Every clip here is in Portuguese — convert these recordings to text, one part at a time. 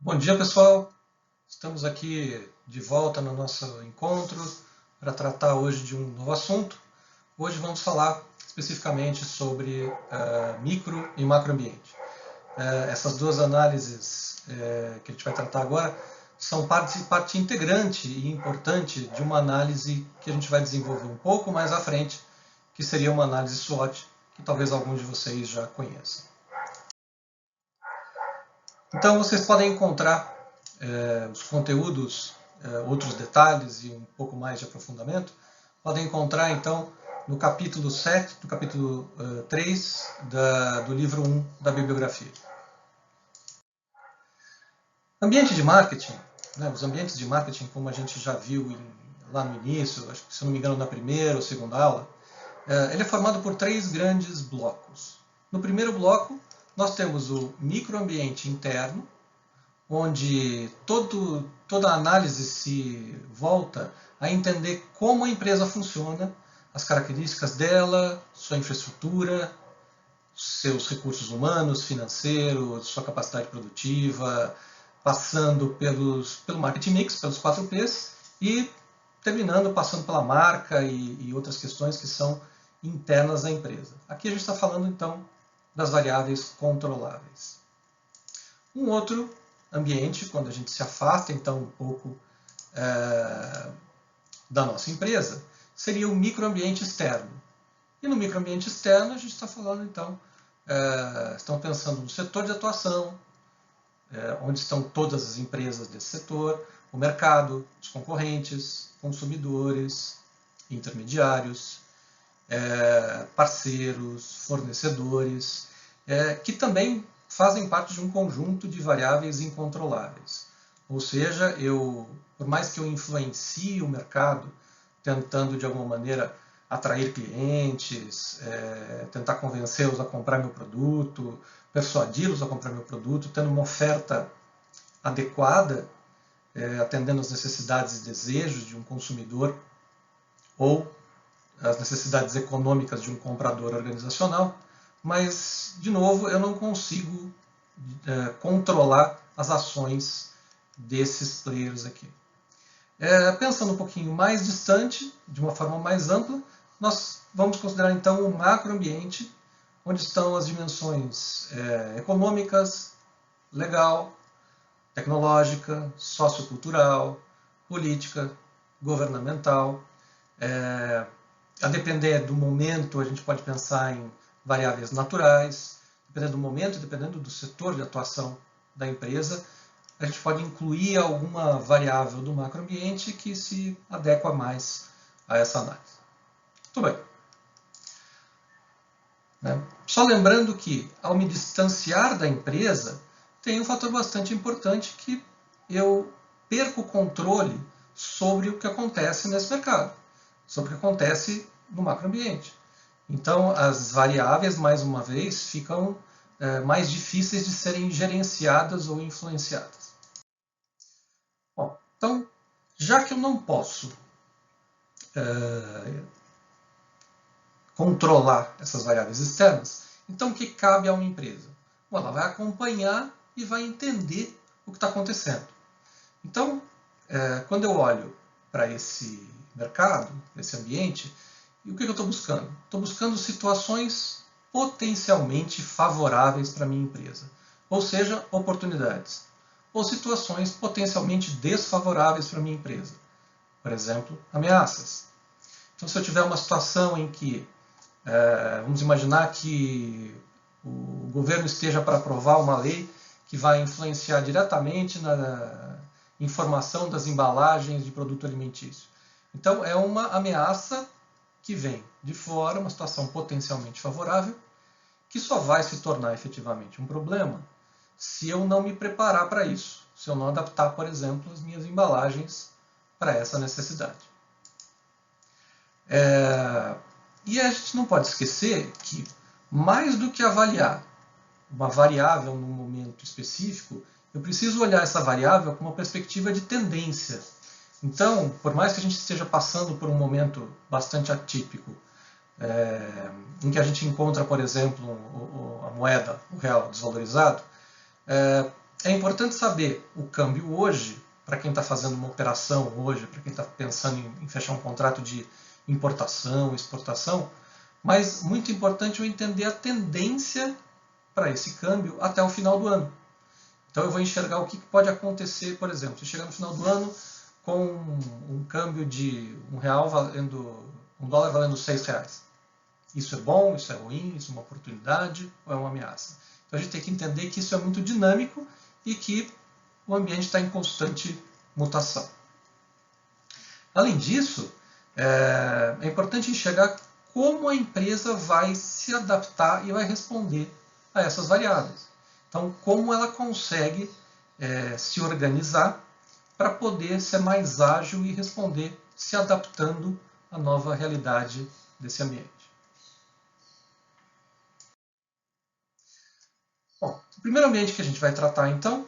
Bom dia, pessoal. Estamos aqui de volta no nosso encontro para tratar hoje de um novo assunto. Hoje vamos falar especificamente sobre micro e macroambiente. Essas duas análises que a gente vai tratar agora são parte integrante e importante de uma análise que a gente vai desenvolver um pouco mais à frente, que seria uma análise SWOT, que talvez alguns de vocês já conheçam. Então, vocês podem encontrar os conteúdos, outros detalhes e um pouco mais de aprofundamento, podem encontrar, então, no capítulo 7, do capítulo 3 do livro 1 da bibliografia. Ambiente de marketing, né, os ambientes de marketing, como a gente já viu lá no início, acho que, se não me engano, na primeira ou segunda aula, ele é formado por 3 grandes blocos. No primeiro bloco, nós temos o microambiente interno, onde toda a análise se volta a entender como a empresa funciona, as características dela, sua infraestrutura, seus recursos humanos, financeiros, sua capacidade produtiva, passando pelo marketing mix, pelos 4Ps, e terminando passando pela marca e outras questões que são internas à empresa. Aqui a gente está falando, então, das variáveis controláveis. Um outro ambiente, quando a gente se afasta, então, um pouco da nossa empresa, seria o microambiente externo. E no microambiente externo, a gente está falando, então, estão pensando no setor de atuação, onde estão todas as empresas desse setor, o mercado, os concorrentes, consumidores, intermediários, parceiros, fornecedores, que também fazem parte de um conjunto de variáveis incontroláveis. Ou seja, por mais que eu influencie o mercado, tentando de alguma maneira atrair clientes, tentar convencê-los a comprar meu produto, persuadi-los a comprar meu produto, tendo uma oferta adequada, atendendo às necessidades e desejos de um consumidor ou as necessidades econômicas de um comprador organizacional, mas, de novo, eu não consigo controlar as ações desses players aqui. Pensando um pouquinho mais distante, de uma forma mais ampla, nós vamos considerar então o macroambiente, onde estão as dimensões econômicas, legal, tecnológica, sociocultural, política, governamental. A depender do momento, a gente pode pensar em variáveis naturais, dependendo do momento, dependendo do setor de atuação da empresa, a gente pode incluir alguma variável do macroambiente que se adequa mais a essa análise. Muito bem. Só lembrando que, ao me distanciar da empresa, tem um fator bastante importante que eu perco o controle sobre o que acontece nesse mercado, sobre o que acontece no macroambiente. Então, as variáveis, mais uma vez, ficam mais difíceis de serem gerenciadas ou influenciadas. Bom, então, já que eu não posso controlar essas variáveis externas, então o que cabe a uma empresa? Bom, ela vai acompanhar e vai entender o que está acontecendo. Então, quando eu olho para esse mercado, esse ambiente, e o que eu estou buscando? Estou buscando situações potencialmente favoráveis para a minha empresa, ou seja, oportunidades, ou situações potencialmente desfavoráveis para a minha empresa, por exemplo, ameaças. Então, se eu tiver uma situação em que, vamos imaginar que o governo esteja para aprovar uma lei que vai influenciar diretamente na informação das embalagens de produto alimentício. Então, é uma ameaça que vem de fora, uma situação potencialmente favorável, que só vai se tornar efetivamente um problema se eu não me preparar para isso, se eu não adaptar, por exemplo, as minhas embalagens para essa necessidade. E a gente não pode esquecer que, mais do que avaliar uma variável num momento específico, eu preciso olhar essa variável com uma perspectiva de tendência. Então, por mais que a gente esteja passando por um momento bastante atípico, em que a gente encontra, por exemplo, a moeda, o real desvalorizado, é importante saber o câmbio hoje, para quem está fazendo uma operação hoje, para quem está pensando em fechar um contrato de importação, exportação, mas muito importante eu entender a tendência para esse câmbio até o final do ano. Então eu vou enxergar o que pode acontecer, por exemplo, se chegar no final do ano com um câmbio de um dólar valendo R$6. Isso é bom, isso é ruim, isso é uma oportunidade ou é uma ameaça? Então a gente tem que entender que isso é muito dinâmico e que o ambiente está em constante mutação. Além disso, é importante enxergar como a empresa vai se adaptar e vai responder a essas variáveis. Então, como ela consegue se organizar para poder ser mais ágil e responder se adaptando à nova realidade desse ambiente. Bom, o primeiro ambiente que a gente vai tratar, então,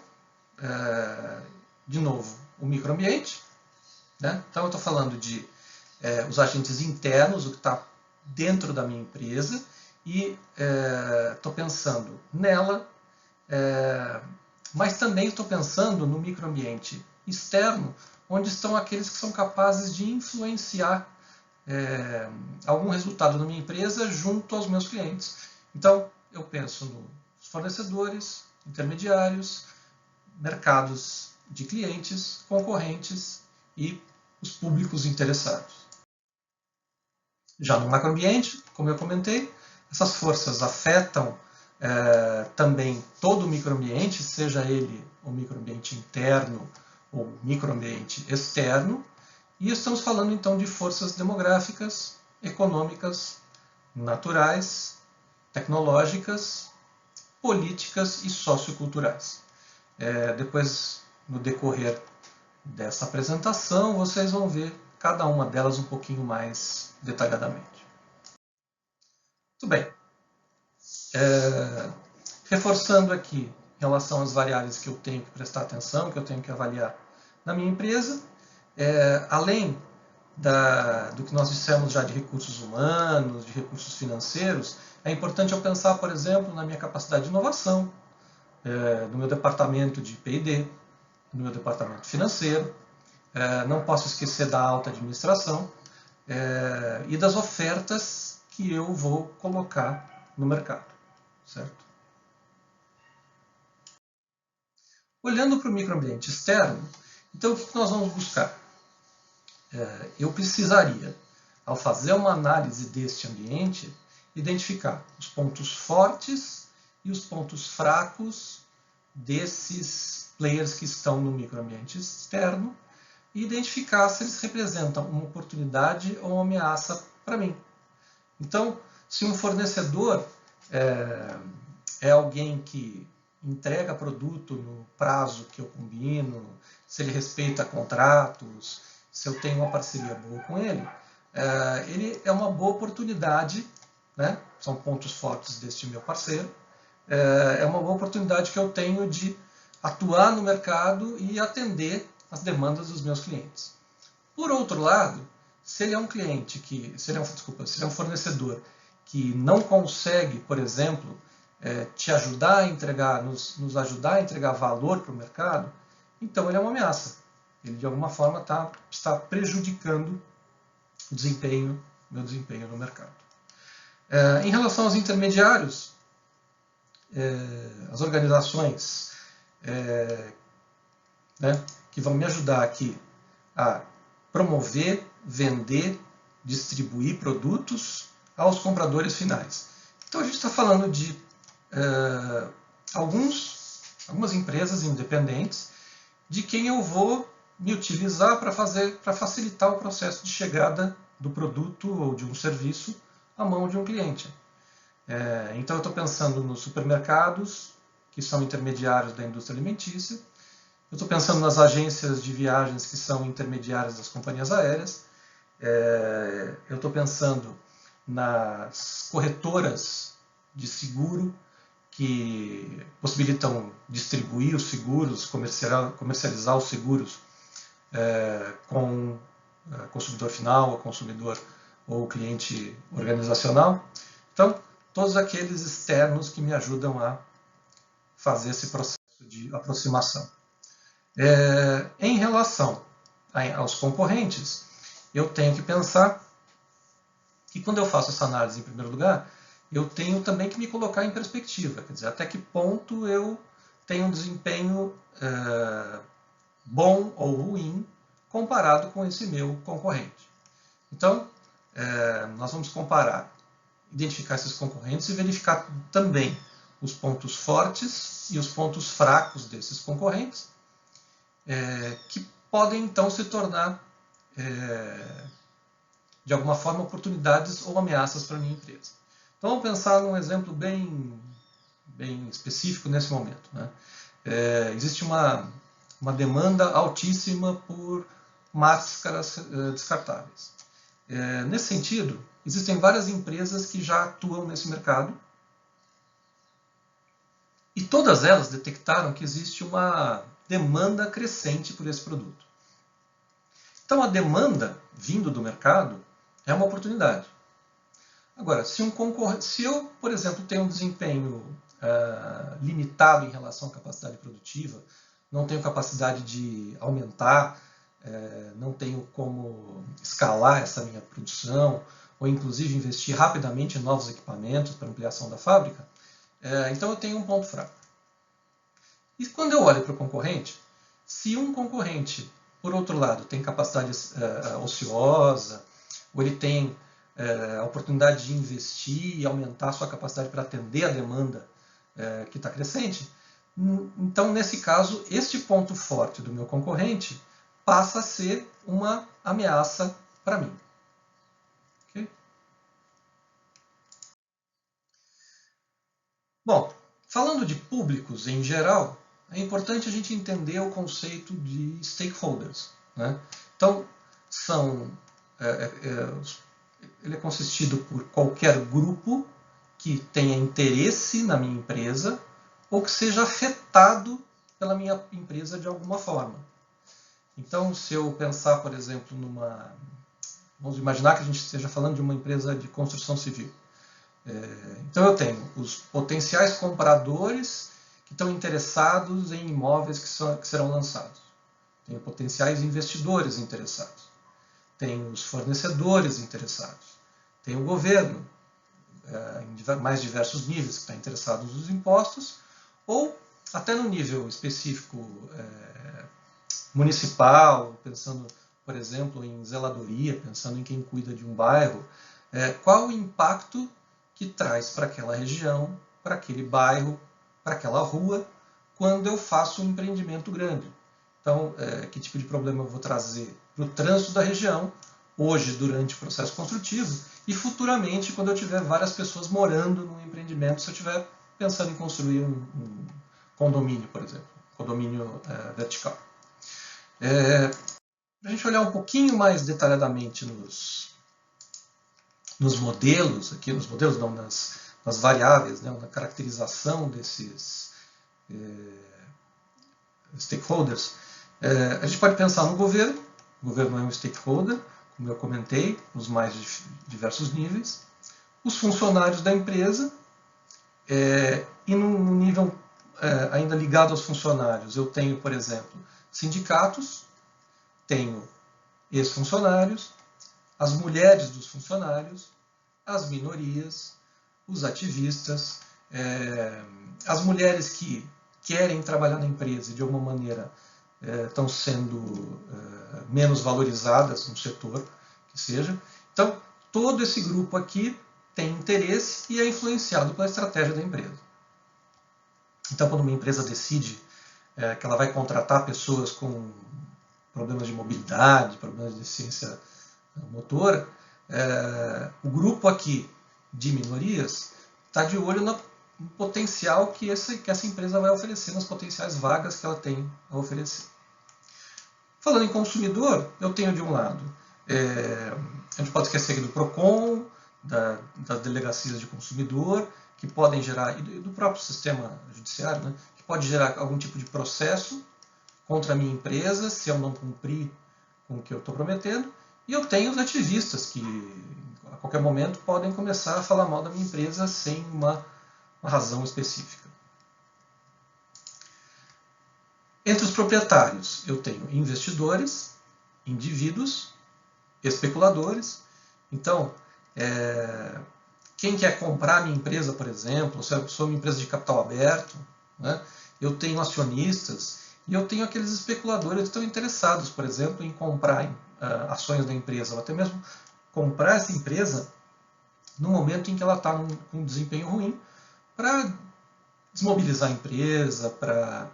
de novo, o microambiente. Né? Então, eu estou falando de os agentes internos, o que está dentro da minha empresa, e estou pensando nela, mas também estou pensando no microambiente externo, onde estão aqueles que são capazes de influenciar algum resultado na minha empresa junto aos meus clientes. Então, eu penso nos fornecedores, intermediários, mercados de clientes, concorrentes e os públicos interessados. Já no macroambiente, como eu comentei, essas forças afetam também todo o microambiente, seja ele o microambiente interno ou microambiente externo, e estamos falando então de forças demográficas, econômicas, naturais, tecnológicas, políticas e socioculturais. Depois, no decorrer dessa apresentação, vocês vão ver cada uma delas um pouquinho mais detalhadamente. Muito bem. Reforçando aqui em relação às variáveis que eu tenho que prestar atenção, que eu tenho que avaliar na minha empresa, além do que nós dissemos já de recursos humanos, de recursos financeiros, é importante eu pensar, por exemplo, na minha capacidade de inovação, no meu departamento de P&D, no meu departamento financeiro, não posso esquecer da alta administração e das ofertas que eu vou colocar no mercado, certo? Olhando para o microambiente externo, então o que nós vamos buscar? Eu precisaria, ao fazer uma análise deste ambiente, identificar os pontos fortes e os pontos fracos desses players que estão no microambiente externo e identificar se eles representam uma oportunidade ou uma ameaça para mim. Então, se um fornecedor é alguém que entrega produto no prazo que eu combino, se ele respeita contratos, se eu tenho uma parceria boa com ele, ele é uma boa oportunidade, né? São pontos fortes deste meu parceiro, é uma boa oportunidade que eu tenho de atuar no mercado e atender as demandas dos meus clientes. Por outro lado, se ele é um cliente se ele é um fornecedor que não consegue, por exemplo, te ajudar a entregar, nos ajudar a entregar valor para o mercado, então ele é uma ameaça. Ele de alguma forma está prejudicando o meu desempenho no mercado. Em relação aos intermediários, as organizações que vão me ajudar aqui a promover, vender, distribuir produtos aos compradores finais. Então a gente está falando de algumas empresas independentes de quem eu vou me utilizar para facilitar o processo de chegada do produto ou de um serviço à mão de um cliente. Então eu estou pensando nos supermercados, que são intermediários da indústria alimentícia. Eu estou pensando nas agências de viagens, que são intermediárias das companhias aéreas. Eu estou pensando nas corretoras de seguro, que possibilitam distribuir os seguros, comercializar os seguros com o consumidor final, o consumidor ou o cliente organizacional. Então, todos aqueles externos que me ajudam a fazer esse processo de aproximação. Em relação aos concorrentes, eu tenho que pensar que quando eu faço essa análise, em primeiro lugar, eu tenho também que me colocar em perspectiva, quer dizer, até que ponto eu tenho um desempenho bom ou ruim comparado com esse meu concorrente. Então, nós vamos comparar, identificar esses concorrentes e verificar também os pontos fortes e os pontos fracos desses concorrentes, que podem então se tornar, de alguma forma, oportunidades ou ameaças para a minha empresa. Então vamos pensar num exemplo bem específico nesse momento, né? Existe uma demanda altíssima por máscaras descartáveis. Nesse sentido, existem várias empresas que já atuam nesse mercado e todas elas detectaram que existe uma demanda crescente por esse produto. Então a demanda vindo do mercado é uma oportunidade. Agora, se eu, por exemplo, tenho um desempenho limitado em relação à capacidade produtiva, não tenho capacidade de aumentar, não tenho como escalar essa minha produção, ou inclusive investir rapidamente em novos equipamentos para ampliação da fábrica, então eu tenho um ponto fraco. E quando eu olho para o concorrente, se um concorrente, por outro lado, tem capacidade ociosa, ou ele tem a oportunidade de investir e aumentar a sua capacidade para atender a demanda que está crescente, então, nesse caso, este ponto forte do meu concorrente passa a ser uma ameaça para mim. Okay? Bom, falando de públicos em geral, é importante a gente entender o conceito de stakeholders, né? Então, ele é consistido por qualquer grupo que tenha interesse na minha empresa ou que seja afetado pela minha empresa de alguma forma. Então, se eu pensar, por exemplo, vamos imaginar que a gente esteja falando de uma empresa de construção civil. Então, eu tenho os potenciais compradores que estão interessados em imóveis que serão lançados. Tenho potenciais investidores interessados. Tenho os fornecedores interessados. Tenho o governo, em mais diversos níveis, que está interessado nos impostos, ou até no nível específico municipal, pensando, por exemplo, em zeladoria, pensando em quem cuida de um bairro, qual o impacto que traz para aquela região, para aquele bairro, para aquela rua, quando eu faço um empreendimento grande. Então, que tipo de problema eu vou trazer para o trânsito da região, hoje, durante o processo construtivo, e futuramente, quando eu tiver várias pessoas morando no empreendimento, se eu estiver pensando em construir um condomínio, por exemplo, condomínio vertical. Para a gente olhar um pouquinho mais detalhadamente nos modelos, aqui nos modelos não, nas variáveis, né, na caracterização desses stakeholders, a gente pode pensar no governo. O governo é um stakeholder, como eu comentei, nos mais diversos níveis. Os funcionários da empresa, e no nível ainda ligado aos funcionários, eu tenho, por exemplo, sindicatos, tenho ex-funcionários, as mulheres dos funcionários, as minorias, os ativistas, as mulheres que querem trabalhar na empresa e de alguma maneira estão sendo menos valorizadas no setor, que seja. Então, todo esse grupo aqui tem interesse e é influenciado pela estratégia da empresa. Então, quando uma empresa decide que ela vai contratar pessoas com problemas de mobilidade, problemas de deficiência motora, o grupo aqui de minorias está de olho no potencial que essa empresa vai oferecer, nas potenciais vagas que ela tem a oferecer. Falando em consumidor, eu tenho de um lado, a gente pode esquecer aqui do PROCON, das delegacias de consumidor, que podem gerar, e do próprio sistema judiciário, né, que pode gerar algum tipo de processo contra a minha empresa, se eu não cumprir com o que eu estou prometendo. E eu tenho os ativistas, que a qualquer momento podem começar a falar mal da minha empresa sem uma razão específica. Entre os proprietários, eu tenho investidores, indivíduos, especuladores. Então, quem quer comprar a minha empresa, por exemplo, se eu sou uma empresa de capital aberto, né, eu tenho acionistas e eu tenho aqueles especuladores que estão interessados, por exemplo, em comprar ações da empresa, ou até mesmo comprar essa empresa no momento em que ela está com um desempenho ruim, para desmobilizar a empresa, para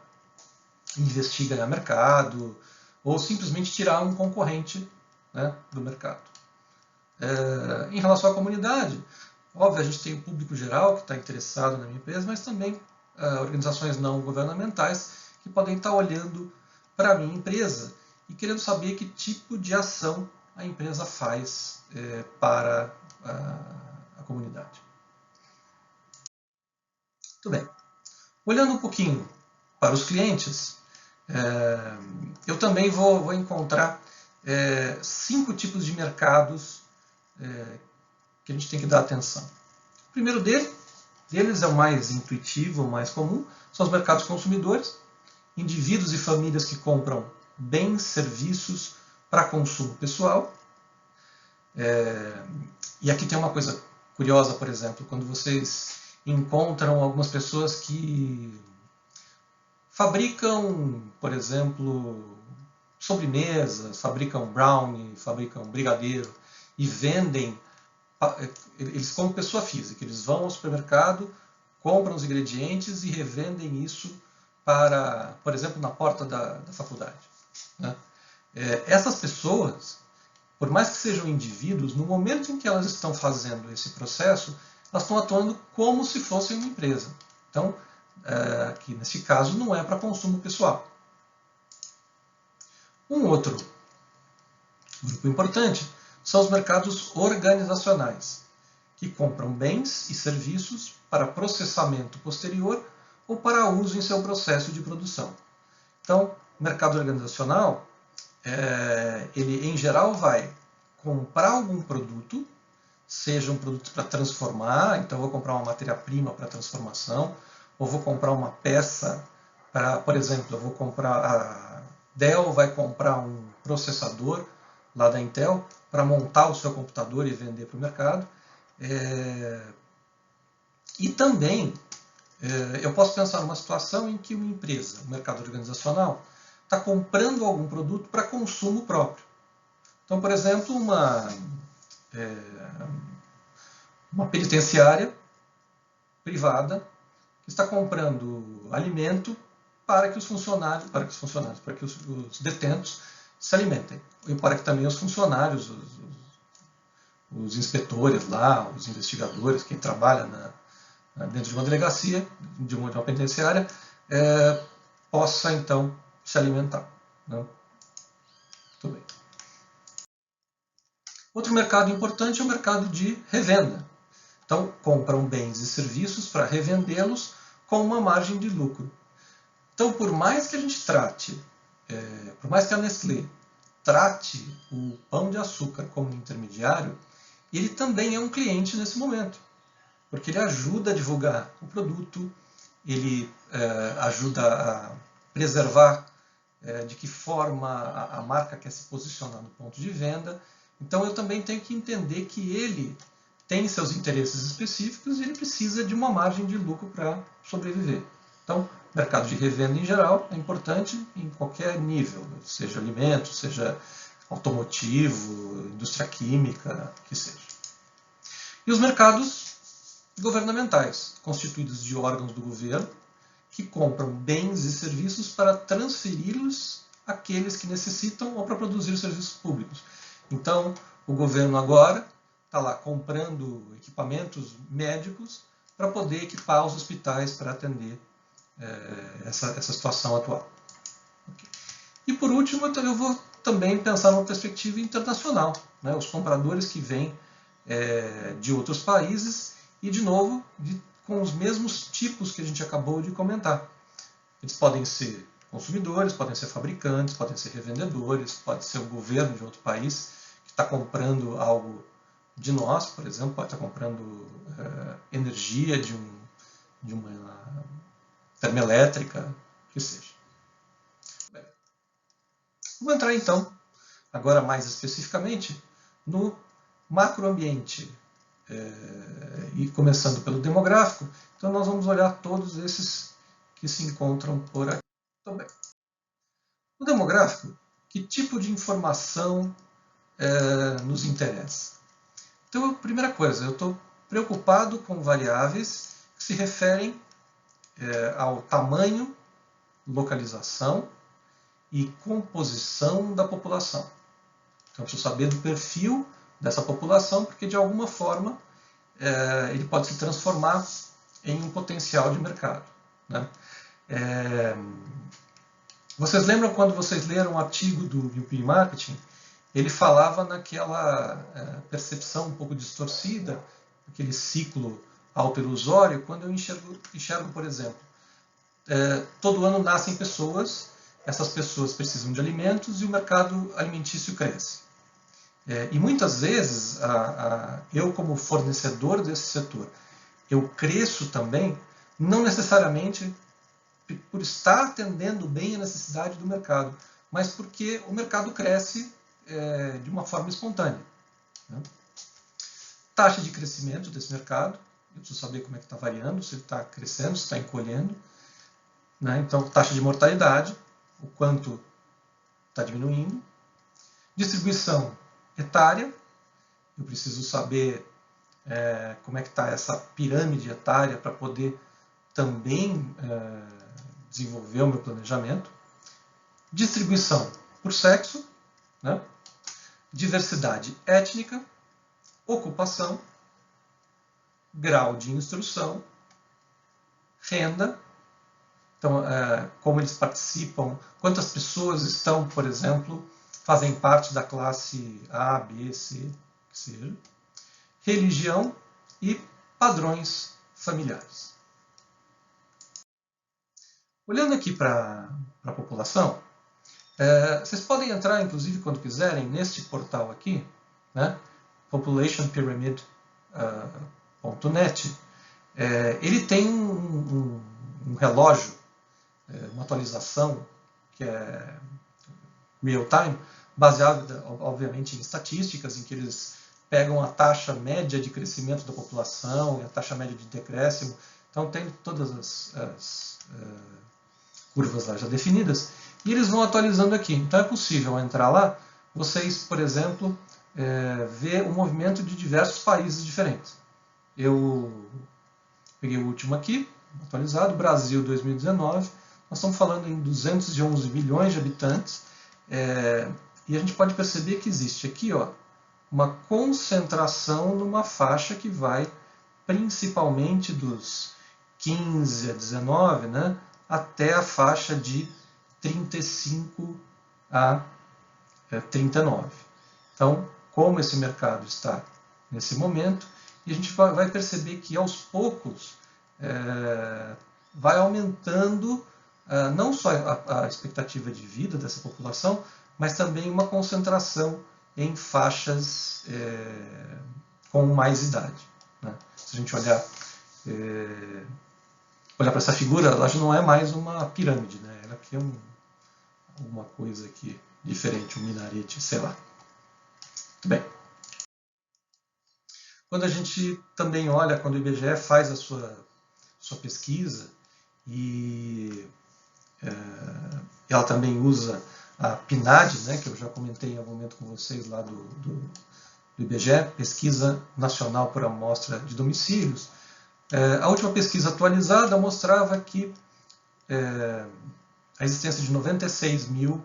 investir e ganhar mercado, ou simplesmente tirar um concorrente, né, do mercado. Em relação à comunidade, óbvio, a gente tem o público geral que está interessado na minha empresa, mas também organizações não governamentais que podem estar olhando para a minha empresa e querendo saber que tipo de ação a empresa faz para a comunidade. Muito bem. Olhando um pouquinho para os clientes, eu também vou encontrar 5 tipos de mercados que a gente tem que dar atenção. O primeiro deles é o mais intuitivo, o mais comum, são os mercados consumidores, indivíduos e famílias que compram bens, serviços para consumo pessoal. E aqui tem uma coisa curiosa, por exemplo, quando vocês encontram algumas pessoas que fabricam, por exemplo, sobremesas, fabricam brownie, fabricam brigadeiro e vendem, eles como pessoa física, eles vão ao supermercado, compram os ingredientes e revendem isso para, por exemplo, na porta da faculdade, né? Essas pessoas, por mais que sejam indivíduos, no momento em que elas estão fazendo esse processo, elas estão atuando como se fossem uma empresa. Então, que nesse caso não é para consumo pessoal. Um outro grupo importante são os mercados organizacionais, que compram bens e serviços para processamento posterior ou para uso em seu processo de produção. Então, o mercado organizacional, ele em geral vai comprar algum produto, seja um produto para transformar, então eu vou comprar uma matéria-prima para transformação, ou vou comprar uma peça para, por exemplo, eu vou comprar, a Dell vai comprar um processador lá da Intel para montar o seu computador e vender para o mercado. E também eu posso pensar numa situação em que uma empresa, o mercado organizacional, está comprando algum produto para consumo próprio. Então, por exemplo, uma penitenciária privada que está comprando alimento para que os detentos se alimentem. E para que também os funcionários, os inspetores lá, os investigadores, quem trabalha dentro de uma delegacia, de uma penitenciária, possa então se alimentar, né? Muito bem. Outro mercado importante é o mercado de revenda. Então, compram bens e serviços para revendê-los com uma margem de lucro. Então, por mais que a gente por mais que a Nestlé trate o pão de açúcar como intermediário, ele também é um cliente nesse momento, porque ele ajuda a divulgar o produto, ele ajuda a preservar de que forma a marca quer se posicionar no ponto de venda. Então eu também tenho que entender que ele tem seus interesses específicos e ele precisa de uma margem de lucro para sobreviver. Então, o mercado de revenda em geral é importante em qualquer nível, seja alimentos, seja automotivo, indústria química, que seja. E os mercados governamentais, constituídos de órgãos do governo, que compram bens e serviços para transferi-los àqueles que necessitam ou para produzir serviços públicos. Então, o governo agora está lá comprando equipamentos médicos para poder equipar os hospitais para atender essa situação atual. Okay. E por último, eu vou também pensar numa perspectiva internacional, né? Os compradores que vêm de outros países e, de novo, com os mesmos tipos que a gente acabou de comentar. Eles podem ser consumidores, podem ser fabricantes, podem ser revendedores, pode ser o governo de outro país que está comprando algo de nós, por exemplo, pode estar comprando energia de uma termoelétrica, que seja. Vou entrar então, agora mais especificamente, no macroambiente. E começando pelo demográfico, então nós vamos olhar todos esses que se encontram por aqui também. No demográfico, que tipo de informação nos interessa? Então, a primeira coisa, eu estou preocupado com variáveis que se referem ao tamanho, localização e composição da população. Então, eu preciso saber do perfil dessa população, porque de alguma forma ele pode se transformar em um potencial de mercado, né? Vocês lembram quando vocês leram um artigo do UP Marketing? Ele falava naquela percepção um pouco distorcida, aquele ciclo autoilusório, quando eu enxergo, por exemplo, todo ano nascem pessoas, essas pessoas precisam de alimentos e o mercado alimentício cresce. E muitas vezes, eu como fornecedor desse setor, eu cresço também, não necessariamente por estar atendendo bem a necessidade do mercado, mas porque o mercado cresce de uma forma espontânea, né? Taxa de crescimento desse mercado, eu preciso saber como é que está variando, se ele está crescendo, se está encolhendo, né? Então, taxa de mortalidade, o quanto está diminuindo. Distribuição etária, eu preciso saber como é que está essa pirâmide etária para poder também desenvolver o meu planejamento. Distribuição por sexo, né? Diversidade étnica, ocupação, grau de instrução, renda, então como eles participam, quantas pessoas estão, por exemplo, fazem parte da classe A, B, C, que seja, religião e padrões familiares. Olhando aqui para a população, vocês podem entrar, inclusive, quando quiserem, neste portal aqui, né, populationpyramid.net. Ele tem um relógio, uma atualização que é real-time, baseado, obviamente, em estatísticas, em que eles pegam a taxa média de crescimento da população e a taxa média de decréscimo. Então, tem todas as curvas lá já definidas, e eles vão atualizando aqui. Então, é possível entrar lá, vocês, por exemplo, ver o movimento de diversos países diferentes. Eu peguei o último aqui, atualizado, Brasil 2019, nós estamos falando em 211 milhões de habitantes, e a gente pode perceber que existe aqui uma concentração numa faixa que vai principalmente dos 15 a 19, né, até a faixa de 35 a 39. Então, como esse mercado está nesse momento, e a gente vai perceber que aos poucos vai aumentando não só a expectativa de vida dessa população, mas também uma concentração em faixas com mais idade, né? Se a gente olhar para essa figura, ela já não é mais uma pirâmide, né? Ela aqui é alguma coisa aqui diferente, um minarete, sei lá. Muito bem. Quando a gente também olha, quando o IBGE faz a sua pesquisa, e ela também usa a PNAD, né, que eu já comentei em algum momento com vocês lá do IBGE, Pesquisa Nacional por Amostra de Domicílios. A última pesquisa atualizada mostrava que a existência de 96 milhões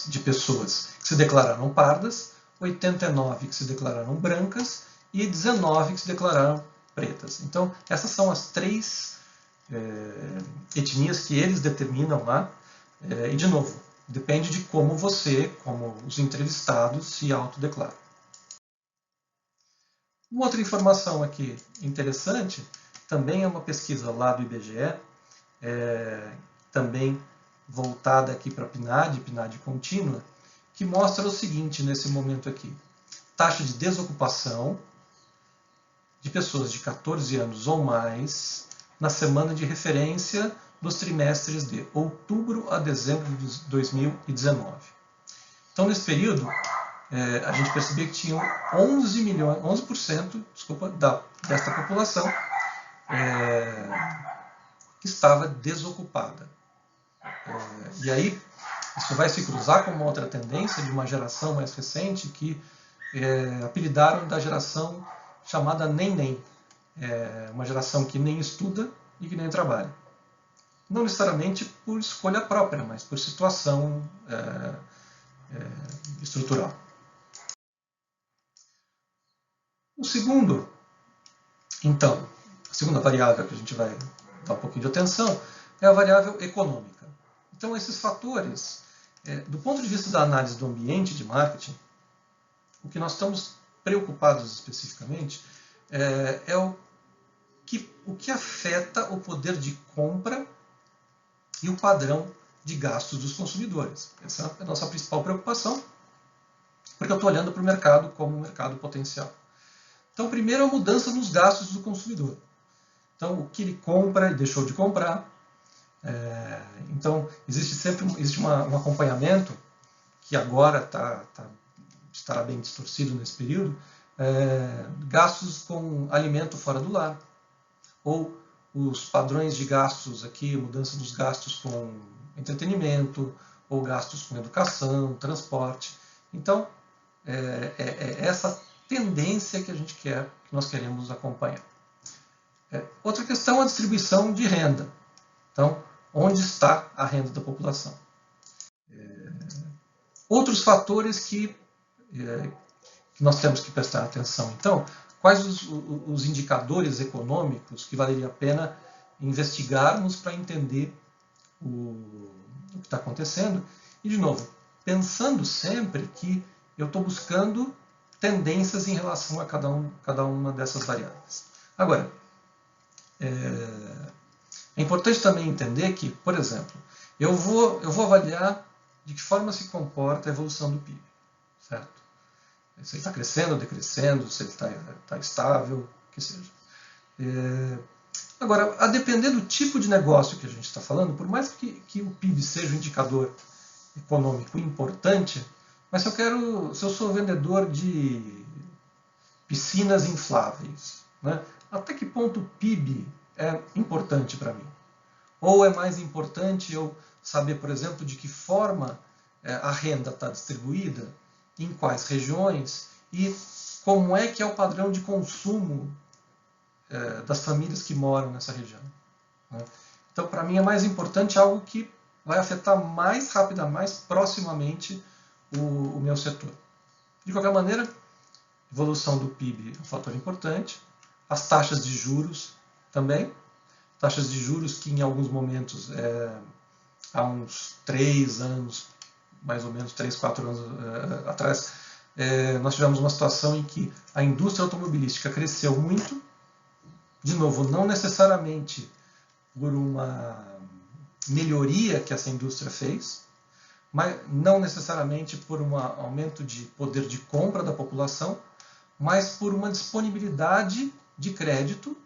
de pessoas que se declararam pardas, 89 que se declararam brancas e 19 que se declararam pretas. Então, essas são as três etnias que eles determinam lá. E, de novo, depende de como você, como os entrevistados, se autodeclaram. Uma outra informação aqui interessante, também é uma pesquisa lá do IBGE, também voltada aqui para a PNAD, PNAD contínua, que mostra o seguinte nesse momento aqui. Taxa de desocupação de pessoas de 14 anos ou mais na semana de referência dos trimestres de outubro a dezembro de 2019. Então, nesse período, a gente percebia que tinham 11%, desta população que estava desocupada. E aí, isso vai se cruzar com uma outra tendência de uma geração mais recente que apelidaram da geração chamada nem-nem. Uma geração que nem estuda e que nem trabalha. Não necessariamente por escolha própria, mas por situação estrutural. O segundo, então, a segunda variável que a gente vai dar um pouquinho de atenção é a variável econômica. Então, esses fatores, do ponto de vista da análise do ambiente de marketing, o que nós estamos preocupados especificamente é o que afeta o poder de compra e o padrão de gastos dos consumidores. Essa é a nossa principal preocupação, porque eu estou olhando para o mercado como um mercado potencial. Então, primeiro, a mudança nos gastos do consumidor. Então, o que ele compra e deixou de comprar. Então, existe um acompanhamento, que agora estará bem distorcido nesse período, gastos com alimento fora do lar, ou os padrões de gastos aqui, mudança dos gastos com entretenimento, ou gastos com educação, transporte. Então, essa tendência que que nós queremos acompanhar. Outra questão é a distribuição de renda. Então, onde está a renda da população? Outros fatores que nós temos que prestar atenção. Então, quais os indicadores econômicos que valeria a pena investigarmos para entender o que está acontecendo? E, de novo, pensando sempre que eu estou buscando tendências em relação a cada uma dessas variáveis. Agora, é importante também entender que, por exemplo, eu vou avaliar de que forma se comporta a evolução do PIB, certo? Se ele está crescendo ou decrescendo, se ele está estável, o que seja. Agora, a depender do tipo de negócio que a gente está falando, por mais que o PIB seja um indicador econômico importante, mas se eu sou vendedor de piscinas infláveis, né, até que ponto o PIB é importante para mim? Ou é mais importante eu saber, por exemplo, de que forma a renda está distribuída, em quais regiões e como é que é o padrão de consumo das famílias que moram nessa região. Né? Então, para mim, é mais importante algo que vai afetar mais rapidamente, mais proximamente o meu setor. De qualquer maneira, evolução do PIB é um fator importante, as taxas de juros também, taxas de juros que em alguns momentos, há uns 3 anos, mais ou menos 3, 4 anos atrás, nós tivemos uma situação em que a indústria automobilística cresceu muito, de novo, não necessariamente por uma melhoria que essa indústria fez, mas não necessariamente por um aumento de poder de compra da população, mas por uma disponibilidade de crédito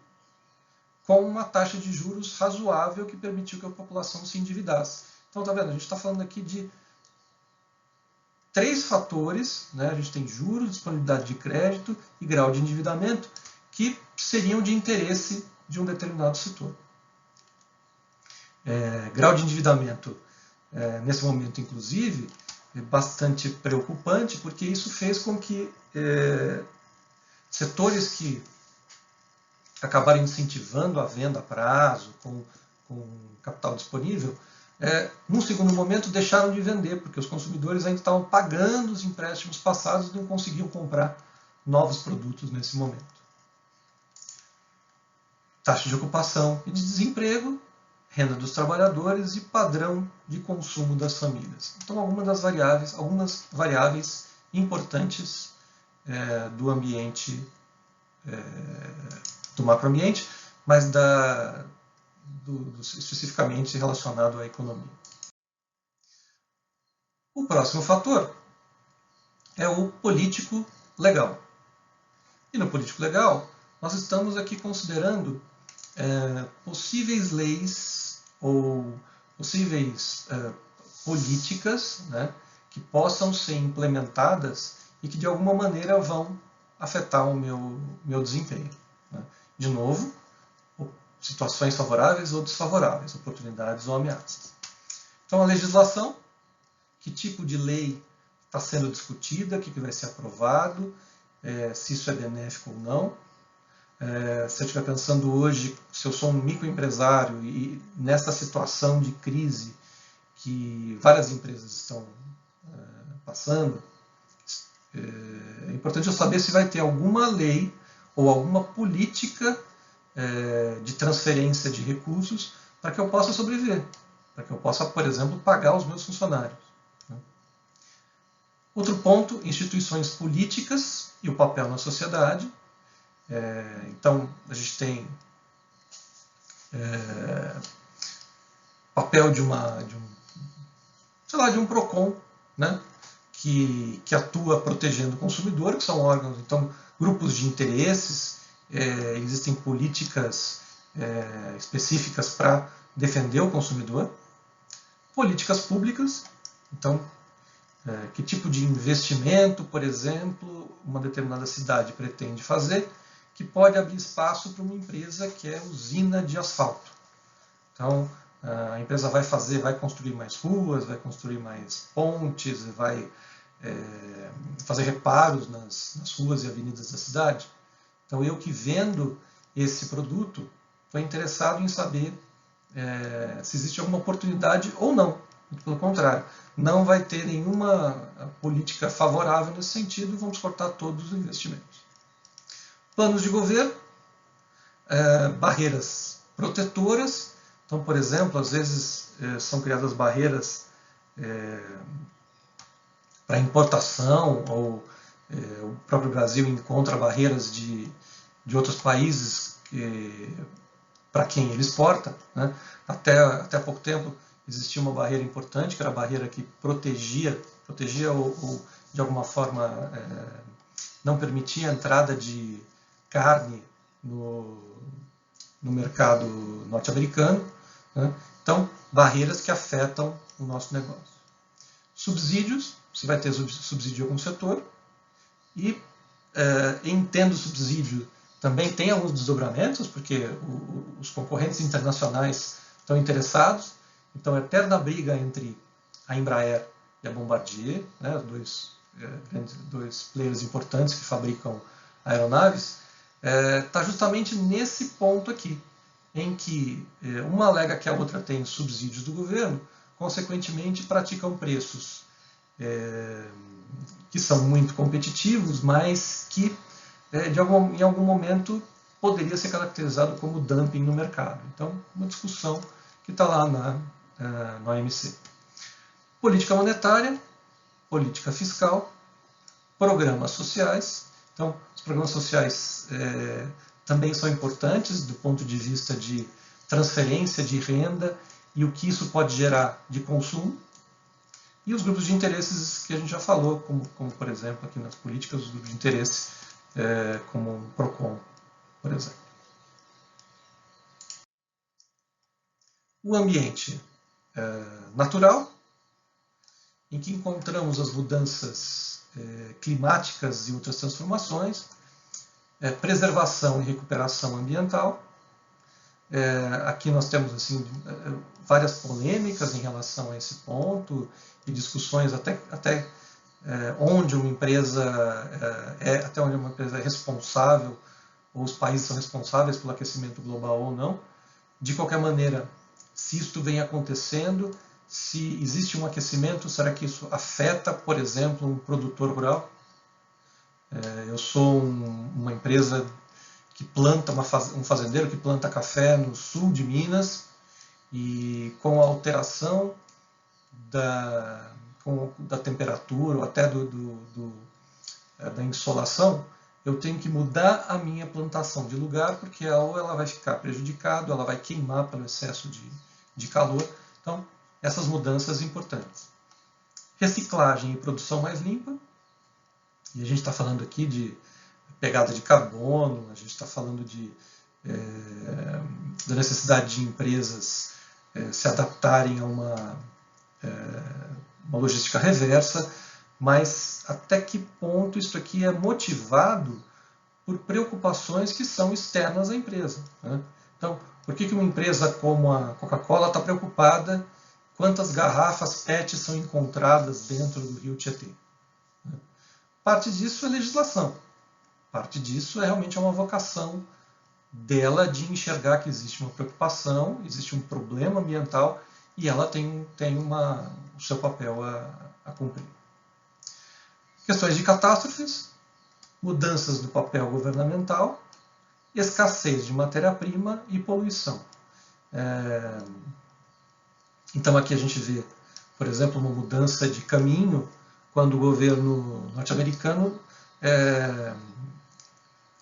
com uma taxa de juros razoável que permitiu que a população se endividasse. Então, está vendo? A gente está falando aqui de 3 fatores, né? A gente tem juros, disponibilidade de crédito e grau de endividamento, que seriam de interesse de um determinado setor. Grau de endividamento, nesse momento, inclusive, é bastante preocupante, porque isso fez com que setores que acabaram incentivando a venda a prazo, com capital disponível, num segundo momento deixaram de vender, porque os consumidores ainda estavam pagando os empréstimos passados e não conseguiam comprar novos produtos nesse momento. Taxa de ocupação e de desemprego, renda dos trabalhadores e padrão de consumo das famílias. Então, algumas variáveis importantes do ambiente, do macroambiente, mas especificamente relacionado à economia. O próximo fator é o político legal. E no político legal, nós estamos aqui considerando possíveis leis ou possíveis políticas, né, que possam ser implementadas e que de alguma maneira vão afetar o meu desempenho. Né? De novo, situações favoráveis ou desfavoráveis, oportunidades ou ameaças. Então, a legislação, que tipo de lei está sendo discutida, o que vai ser aprovado, se isso é benéfico ou não. Se eu estiver pensando hoje, se eu sou um microempresário e nessa situação de crise que várias empresas estão passando, é importante eu saber se vai ter alguma lei ou alguma política de transferência de recursos para que eu possa sobreviver, para que eu possa, por exemplo, pagar os meus funcionários. Né? Outro ponto, instituições políticas e o papel na sociedade. Então, a gente tem papel de um PROCON, né, que atua protegendo o consumidor, que são órgãos, então, grupos de interesses, existem políticas específicas para defender o consumidor, políticas públicas, então, que tipo de investimento, por exemplo, uma determinada cidade pretende fazer, que pode abrir espaço para uma empresa que é usina de asfalto. Então, a empresa vai construir mais ruas, vai construir mais pontes, vai fazer reparos nas ruas e avenidas da cidade. Então, eu que vendo esse produto, estou interessado em saber se existe alguma oportunidade ou não. Pelo contrário, não vai ter nenhuma política favorável nesse sentido, vamos cortar todos os investimentos. Planos de governo, barreiras protetoras. Então, por exemplo, às vezes são criadas barreiras para importação, ou o próprio Brasil encontra barreiras de outros países para quem ele exporta. Né? Até pouco tempo existia uma barreira importante, que era a barreira que protegia ou de alguma forma não permitia a entrada de carne no mercado norte-americano. Né? Então, barreiras que afetam o nosso negócio. Subsídios, se vai ter subsídio em algum setor. E, tendo subsídio, também tem alguns desdobramentos, porque os concorrentes internacionais estão interessados. Então, é eterna briga entre a Embraer e a Bombardier, né, dois players importantes que fabricam aeronaves, está justamente nesse ponto aqui, em que uma alega que a outra tem subsídios do governo, consequentemente praticam preços que são muito competitivos, mas que em algum momento poderia ser caracterizado como dumping no mercado. Então, uma discussão que está lá no OMC. Política monetária, política fiscal, programas sociais. Então, os programas sociais também são importantes do ponto de vista de transferência de renda e o que isso pode gerar de consumo. E os grupos de interesses que a gente já falou, como por exemplo, aqui nas políticas, os grupos de interesse, como o PROCON, por exemplo. O ambiente natural, em que encontramos as mudanças climáticas e outras transformações, preservação e recuperação ambiental. Aqui nós temos assim, várias polêmicas em relação a esse ponto e discussões até onde uma empresa é responsável, ou os países são responsáveis pelo aquecimento global ou não. De qualquer maneira, se isto vem acontecendo, se existe um aquecimento, será que isso afeta, por exemplo, um produtor rural? Eu sou uma empresa que planta, um fazendeiro que planta café no sul de Minas, e com a alteração da temperatura ou até da insolação, eu tenho que mudar a minha plantação de lugar, porque ou ela vai ficar prejudicada, ela vai queimar pelo excesso de calor. Então, essas mudanças importantes. Reciclagem e produção mais limpa. E a gente está falando aqui de pegada de carbono, a gente está falando da necessidade de empresas se adaptarem a uma logística reversa, mas até que ponto isso aqui é motivado por preocupações que são externas à empresa, né? Então, por que uma empresa como a Coca-Cola está preocupada quantas garrafas PET são encontradas dentro do rio Tietê? Parte disso é legislação, parte disso é realmente uma vocação dela de enxergar que existe uma preocupação, existe um problema ambiental e ela tem o seu papel a cumprir. Questões de catástrofes, mudanças do papel governamental, escassez de matéria-prima e poluição. Então aqui a gente vê, por exemplo, uma mudança de caminho quando o governo norte-americano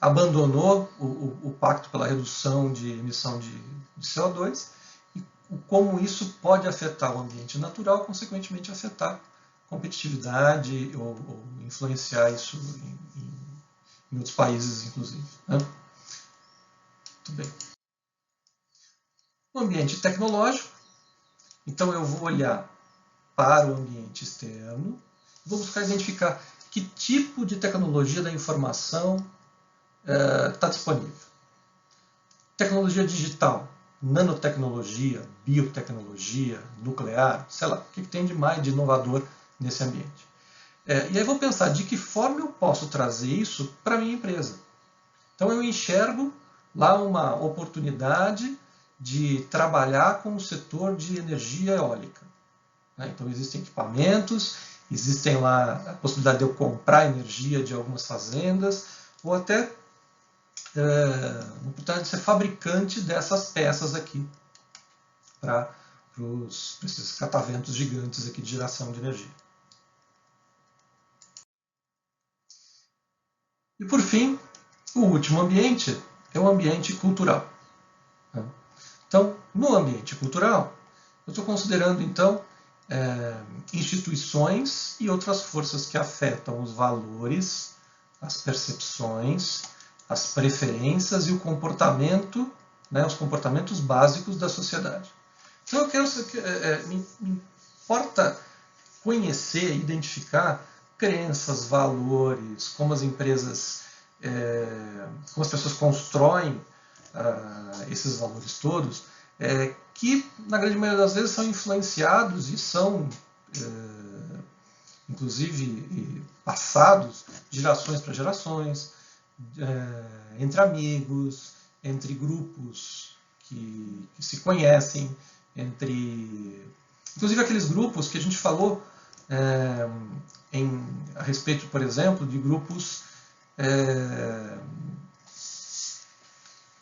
abandonou o Pacto pela Redução de Emissão de CO2 e como isso pode afetar o ambiente natural, consequentemente afetar a competitividade ou influenciar isso em outros países, inclusive, né? Muito bem. O ambiente tecnológico, então eu vou olhar para o ambiente externo, vou buscar identificar que tipo de tecnologia da informação está disponível. Tecnologia digital, nanotecnologia, biotecnologia, nuclear, sei lá, o que tem de mais de inovador nesse ambiente. E aí vou pensar de que forma eu posso trazer isso para a minha empresa. Então eu enxergo lá uma oportunidade de trabalhar com o setor de energia eólica. Então existem equipamentos, existem lá a possibilidade de eu comprar energia de algumas fazendas, ou até a oportunidade de ser fabricante dessas peças aqui, para esses cataventos gigantes aqui de geração de energia. E por fim, o último ambiente é o ambiente cultural. Então, no ambiente cultural, eu estou considerando, então, instituições e outras forças que afetam os valores, as percepções, as preferências e o comportamento, né, os comportamentos básicos da sociedade. Então, eu quero me importa conhecer, identificar crenças, valores, como as empresas, como as pessoas constroem esses valores todos, que na grande maioria das vezes são influenciados e são, inclusive, passados de gerações para gerações, entre amigos, entre grupos que se conhecem, inclusive aqueles grupos que a gente falou a respeito, por exemplo, de grupos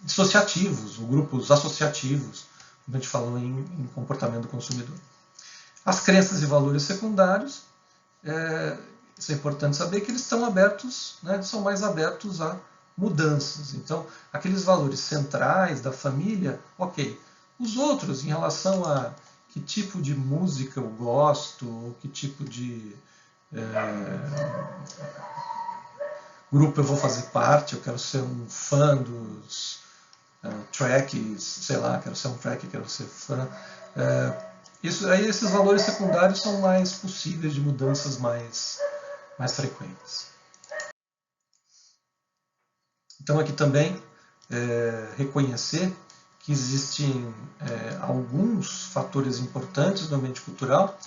dissociativos, ou grupos associativos, como a gente falou em comportamento do consumidor. As crenças e valores secundários, isso é importante saber que eles estão abertos, né, são mais abertos a mudanças. Então, aqueles valores centrais da família, ok. Os outros, em relação a que tipo de música eu gosto, ou que tipo de grupo eu vou fazer parte, eu quero ser um fã dos tracks, sei lá, quero ser um track, quero ser fã. Esses valores secundários são mais possíveis de mudanças mais frequentes. Então aqui também reconhecer que existem alguns fatores importantes no ambiente cultural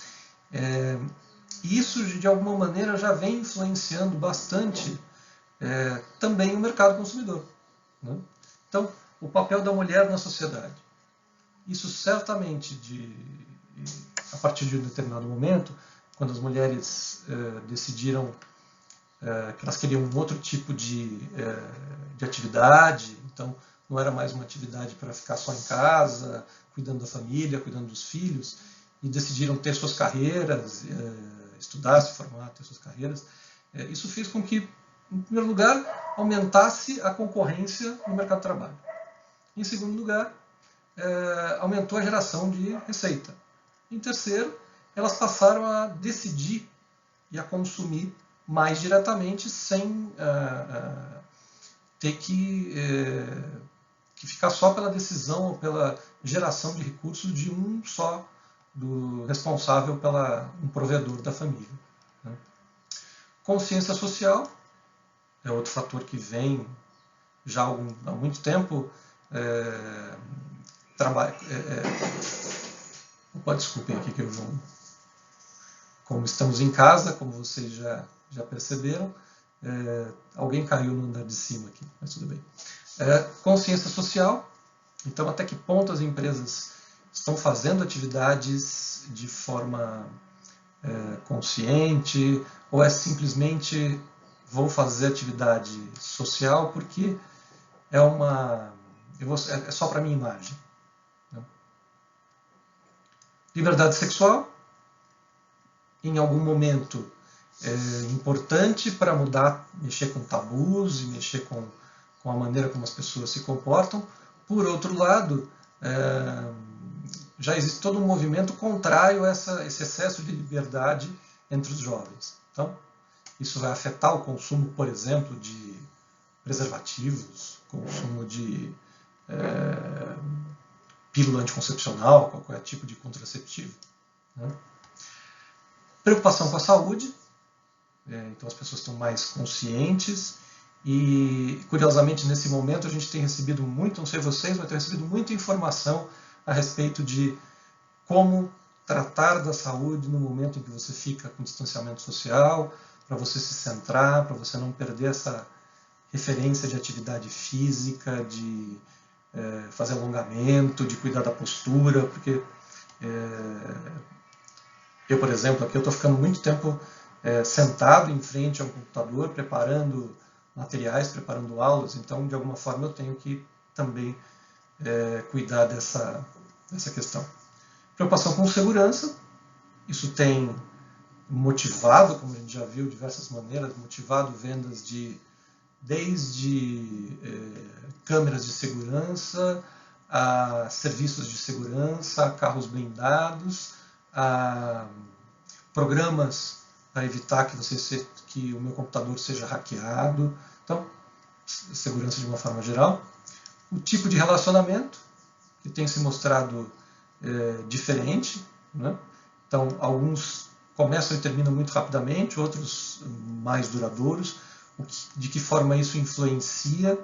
e isso de alguma maneira já vem influenciando bastante também o mercado consumidor, né? Então, o papel da mulher na sociedade. Isso certamente, a partir de um determinado momento, quando as mulheres decidiram que elas queriam um outro tipo de atividade, então não era mais uma atividade para ficar só em casa, cuidando da família, cuidando dos filhos, e decidiram ter suas carreiras, estudar, se formar, ter suas carreiras. Isso fez com que, em primeiro lugar, aumentasse a concorrência no mercado de trabalho. Em segundo lugar, aumentou a geração de receita. Em terceiro, elas passaram a decidir e a consumir mais diretamente sem ter que que ficar só pela decisão ou pela geração de recursos de um só do responsável pela um provedor da família. Né? Consciência social é outro fator que vem já há muito tempo. Desculpem aqui que eu vou. Como estamos em casa, como vocês já perceberam, alguém caiu no andar de cima aqui, mas tudo bem. Consciência social, então até que ponto as empresas estão fazendo atividades de forma consciente, ou é simplesmente vou fazer atividade social porque é só para minha imagem. Né? Liberdade sexual, em algum momento é importante para mudar, mexer com tabus e mexer com a maneira como as pessoas se comportam. Por outro lado, já existe todo um movimento contrário a esse excesso de liberdade entre os jovens. Então, isso vai afetar o consumo, por exemplo, de preservativos, consumo de pílula anticoncepcional, qualquer tipo de contraceptivo. Né? Preocupação com a saúde, então as pessoas estão mais conscientes e, curiosamente, nesse momento a gente tem recebido muito, não sei vocês, mas tem recebido muita informação a respeito de como tratar da saúde no momento em que você fica com distanciamento social, para você se centrar, para você não perder essa referência de atividade física, de fazer alongamento, de cuidar da postura, porque eu, por exemplo, aqui eu estou ficando muito tempo sentado em frente a um computador, preparando materiais, preparando aulas, então, de alguma forma, eu tenho que também cuidar dessa questão. Preocupação com segurança, isso tem motivado, como a gente já viu, de diversas maneiras, motivado vendas desde câmeras de segurança, a serviços de segurança, a carros blindados, a programas para evitar que o meu computador seja hackeado. Então, segurança de uma forma geral. O tipo de relacionamento, que tem se mostrado diferente. Né? Então, alguns começam e terminam muito rapidamente, outros mais duradouros. De que forma isso influencia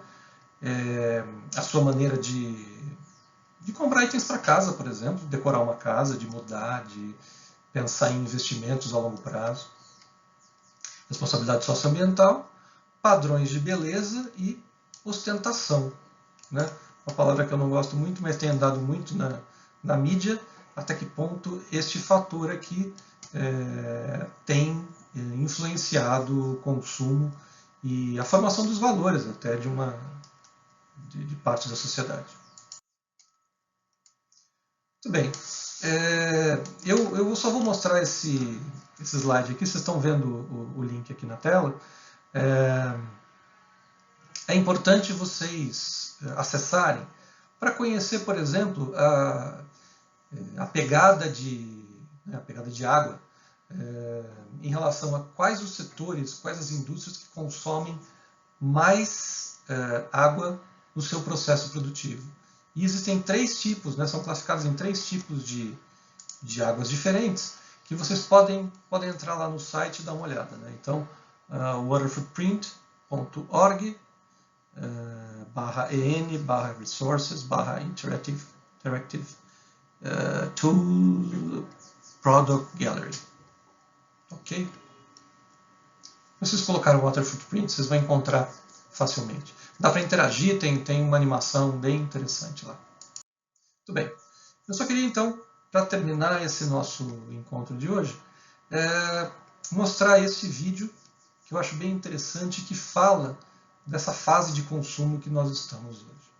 a sua maneira de comprar itens para casa, por exemplo, decorar uma casa, de mudar, de pensar em investimentos a longo prazo. Responsabilidade socioambiental, padrões de beleza e ostentação. Né? Uma palavra que eu não gosto muito, mas tem andado muito na mídia, até que ponto este fator aqui tem influenciado o consumo e a formação dos valores até de parte da sociedade. Muito bem. Eu só vou mostrar esse slide aqui, vocês estão vendo o link aqui na tela. É importante vocês acessarem para conhecer, por exemplo, a pegada de água em relação a quais os setores, quais as indústrias que consomem mais água no seu processo produtivo. E existem 3 tipos, né, são classificados em 3 tipos de águas diferentes, que vocês podem entrar lá no site e dar uma olhada. Né? Então, waterfootprint.org /en/resources/interactive to product gallery. Ok? Se vocês colocaram Water Footprint, vocês vão encontrar facilmente. Dá para interagir, tem uma animação bem interessante lá. Muito bem. Eu só queria, então, para terminar esse nosso encontro de hoje, mostrar esse vídeo que eu acho bem interessante, que fala dessa fase de consumo que nós estamos hoje.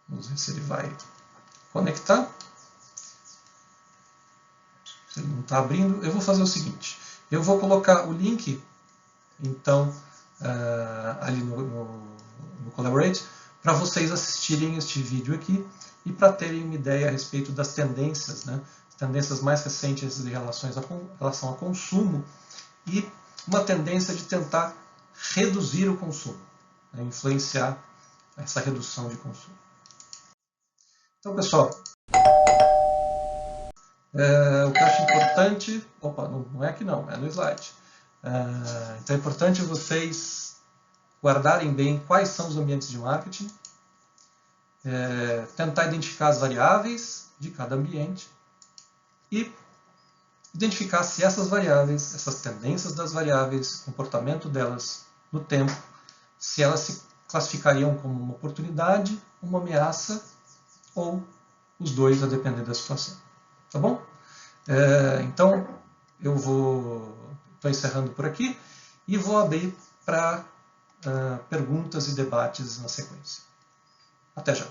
Vamos ver se ele vai conectar. Se ele não está abrindo, eu vou fazer o seguinte. Eu vou colocar o link, então, ali no Collaborate, para vocês assistirem este vídeo aqui e para terem uma ideia a respeito das tendências, né? Tendências mais recentes em relação a consumo e uma tendência de tentar reduzir o consumo, né, influenciar essa redução de consumo. Então, pessoal, o que eu acho importante... Opa, não é aqui não, é no slide. Então é importante vocês guardarem bem quais são os ambientes de marketing, tentar identificar as variáveis de cada ambiente e identificar se essas variáveis, essas tendências das variáveis, comportamento delas no tempo, se elas se classificariam como uma oportunidade, uma ameaça ou os dois, a depender da situação. Tá bom? Então, eu estou encerrando por aqui e vou abrir para perguntas e debates na sequência. Até já!